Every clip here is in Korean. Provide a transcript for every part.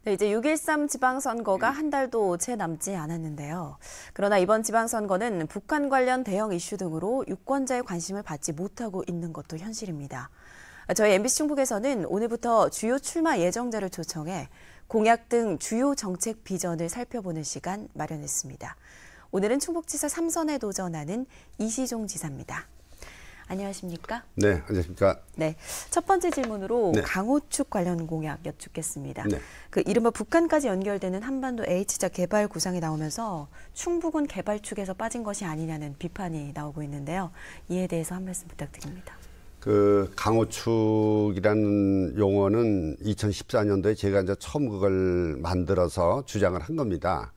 네, 이제 6.13 지방선거가 한 달도 채 남지 않았는데요. 그러나 이번 지방선거는 북한 관련 대형 이슈 등으로 유권자의 관심을 받지 못하고 있는 것도 현실입니다. 저희 MBC 충북에서는 오늘부터 주요 출마 예정자를 초청해 공약 등 주요 정책 비전을 살펴보는 시간 마련했습니다. 오늘은 충북지사 3선에 도전하는 이시종 지사입니다. 안녕하십니까? 네, 안녕하십니까? 네, 첫 번째 질문으로 네. 강호축 관련 공약 여쭙겠습니다. 네. 그 이른바 북한까지 연결되는 한반도 H자 개발 구상이 나오면서 충북은 개발축에서 빠진 것이 아니냐는 비판이 나오고 있는데요. 이에 대해서 한 말씀 부탁드립니다. 그 강호축이라는 용어는 2014년도에 제가 이제 처음 그걸 만들어서 주장을 한 겁니다.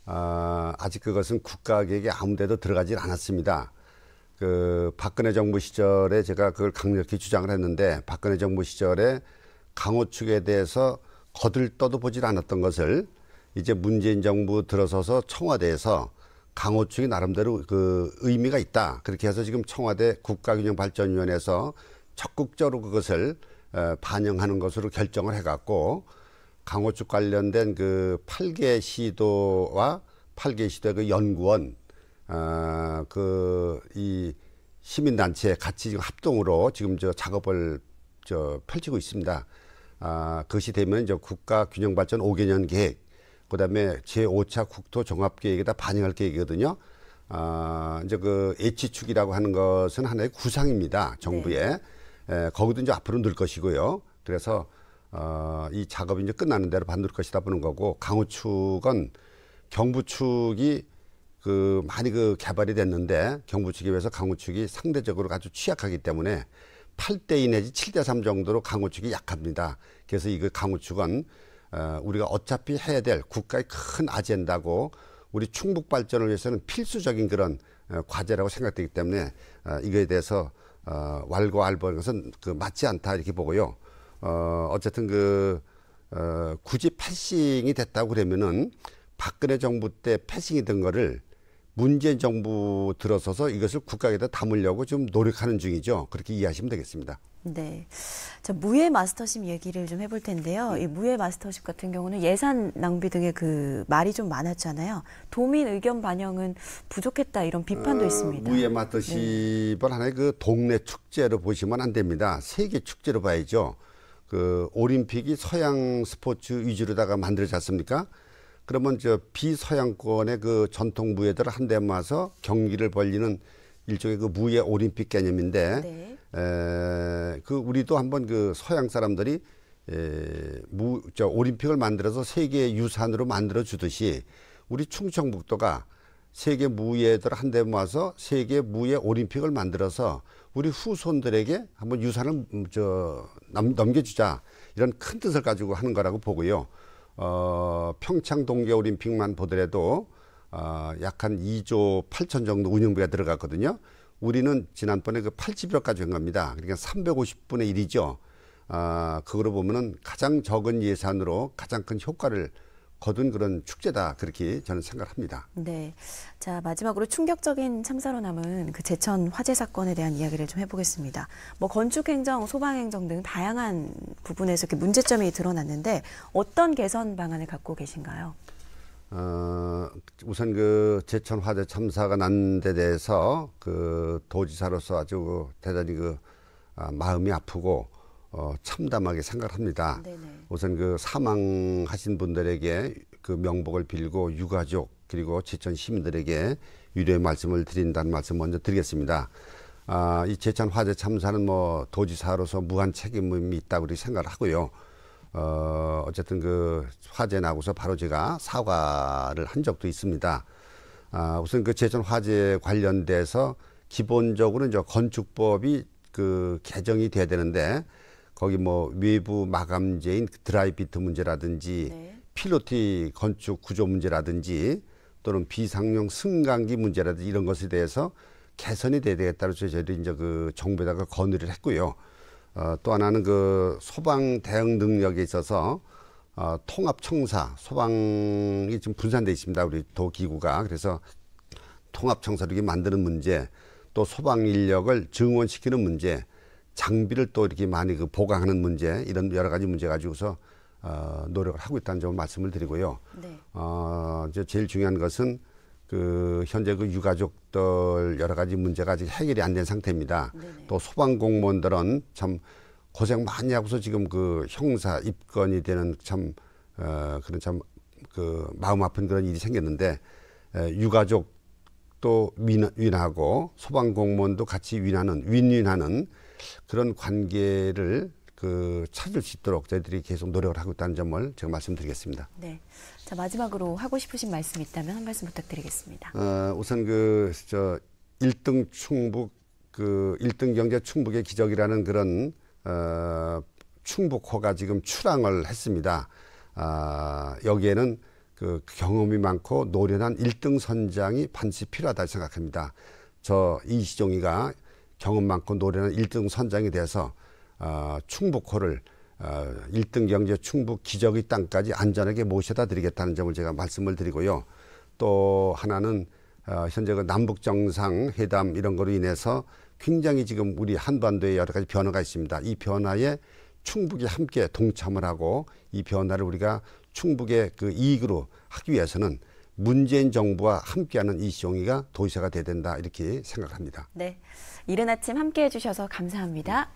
아직 그것은 국가 계획에 아무 데도 들어가질 않았습니다. 그 박근혜 정부 시절에 제가 그걸 강력히 주장을 했는데 박근혜 정부 시절에 강호축에 대해서 거들떠도 보질 않았던 것을 이제 문재인 정부 들어서서 청와대에서 강호축이 나름대로 그 의미가 있다. 그렇게 해서 지금 청와대 국가균형발전위원회에서 적극적으로 그것을 반영하는 것으로 결정을 해갖고 강호축 관련된 그 8개 시도와 8개 시도의 그 연구원 이 시민단체 같이 지금 합동으로 지금 저 작업을 펼치고 있습니다. 그것이 되면 이제 국가균형발전 5개년 계획, 그 다음에 제5차 국토종합계획에다 반영할 계획이거든요. 이제 그 H축이라고 하는 것은 하나의 구상입니다. 정부에. 네. 거기도 이제 앞으로 늘 것이고요. 그래서 이 작업이 이제 끝나는 대로 반들 것이다 보는 거고, 강호축은 경부축이 많이 개발이 됐는데 경부축에 비해서 강호축이 상대적으로 아주 취약하기 때문에 8대2 내지 7대3 정도로 강호축이 약합니다. 그래서 이 강호축은 우리가 어차피 해야 될 국가의 큰 아젠다고 우리 충북 발전을 위해서는 필수적인 그런 과제라고 생각되기 때문에 이거에 대해서 왈가왈부하는 것은 맞지 않다 이렇게 보고요. 어쨌든 굳이 패싱이 됐다고 그러면은 박근혜 정부 때 패싱이 된 거를 문재인 정부 들어서서 이것을 국가에다 담으려고 좀 노력하는 중이죠. 그렇게 이해하시면 되겠습니다. 네. 자, 무예 마스터십 얘기를 좀 해볼 텐데요. 이 무예 마스터십 같은 경우는 예산 낭비 등의 그 말이 좀 많았잖아요. 도민 의견 반영은 부족했다 이런 비판도 있습니다. 무예 마스터십은 하나의 동네 축제로 보시면 안 됩니다. 세계 축제로 봐야죠. 올림픽이 서양 스포츠 위주로다가 만들어지 않습니까? 그러면 비서양권의 전통 무예들을 한데 모아서 경기를 벌리는 일종의 무예 올림픽 개념인데, 네. 우리도 한번 서양 사람들이 올림픽을 만들어서 세계 유산으로 만들어 주듯이 우리 충청북도가 세계 무예들을 한데 모아서 세계 무예 올림픽을 만들어서 우리 후손들에게 한번 유산을 넘겨주자, 이런 큰 뜻을 가지고 하는 거라고 보고요. 평창 동계올림픽만 보더라도 약 한 2조 8천 정도 운영비가 들어갔거든요. 우리는 지난번에 80여까지 한 겁니다. 그러니까 350분의 1이죠. 그거로 보면은 가장 적은 예산으로 가장 큰 효과를 거둔 그런 축제다, 그렇게 저는 생각합니다. 네. 자, 마지막으로 충격적인 참사로 남은 제천 화재 사건에 대한 이야기를 좀 해보겠습니다. 건축행정, 소방행정 등 다양한 부분에서 이렇게 문제점이 드러났는데 어떤 개선 방안을 갖고 계신가요? 우선 제천 화재 참사가 난 데 대해서 도지사로서 아주 대단히 마음이 아프고 참담하게 생각합니다. 네네. 우선 사망하신 분들에게 명복을 빌고 유가족 그리고 제천 시민들에게 위로의 말씀을 드린다는 말씀 먼저 드리겠습니다. 이 제천 화재 참사는 도지사로서 무한 책임이 있다고 그렇게 생각을 하고요. 어쨌든 화재 나고서 바로 제가 사과를 한 적도 있습니다. 우선 제천 화재 관련돼서 기본적으로 이제 건축법이 개정이 돼야 되는데, 거기 외부 마감재인 드라이비트 문제라든지, 네. 필로티 건축 구조 문제라든지, 또는 비상용 승강기 문제라든지 이런 것에 대해서 개선이 돼야 되겠다고 저희들이 이제 정부에다가 건의를 했고요. 또 하나는 소방 대응 능력에 있어서 통합청사, 소방이 지금 분산되어 있습니다. 우리 도기구가. 그래서 통합청사를 이렇게 만드는 문제, 또 소방 인력을 증원시키는 문제, 장비를 또 이렇게 많이 보강하는 문제, 이런 여러 가지 문제 가지고서 노력을 하고 있다는 점을 말씀을 드리고요. 네. 이제 제일 중요한 것은 그 현재 그 유가족들 여러 가지 문제가 아직 해결이 안 된 상태입니다. 네네. 또 소방 공무원들은 참 고생 많이 하고서 지금 그 형사 입건이 되는 참 그런 참 그 마음 아픈 그런 일이 생겼는데 유가족도 윈하고 소방 공무원도 같이 윈윈하는 그런 관계를 그 찾을 수 있도록 저희들이 계속 노력을 하고 있다는 점을 제가 말씀드리겠습니다. 네. 자, 마지막으로 하고 싶으신 말씀 있다면 한 말씀 부탁드리겠습니다. 우선 그 저 1등 충북 그 1등 경제 충북의 기적이라는 그런 충북호가 지금 출항을 했습니다. 여기에는 그 경험이 많고 노련한 1등 선장이 반드시 필요하다 생각합니다. 저 이시종이가 경험 많고 노련한 1등 선장이 돼서 충북호를 1등 경제 충북 기적의 땅까지 안전하게 모셔다 드리겠다는 점을 제가 말씀을 드리고요. 또 하나는 현재 그 남북 정상회담 이런 거로 인해서 굉장히 지금 우리 한반도에 여러 가지 변화가 있습니다. 이 변화에 충북이 함께 동참을 하고 이 변화를 우리가 충북의 그 이익으로 하기 위해서는 문재인 정부와 함께하는 이시종이가 도시가 돼야 된다 이렇게 생각합니다. 네. 이른 아침 함께해 주셔서 감사합니다.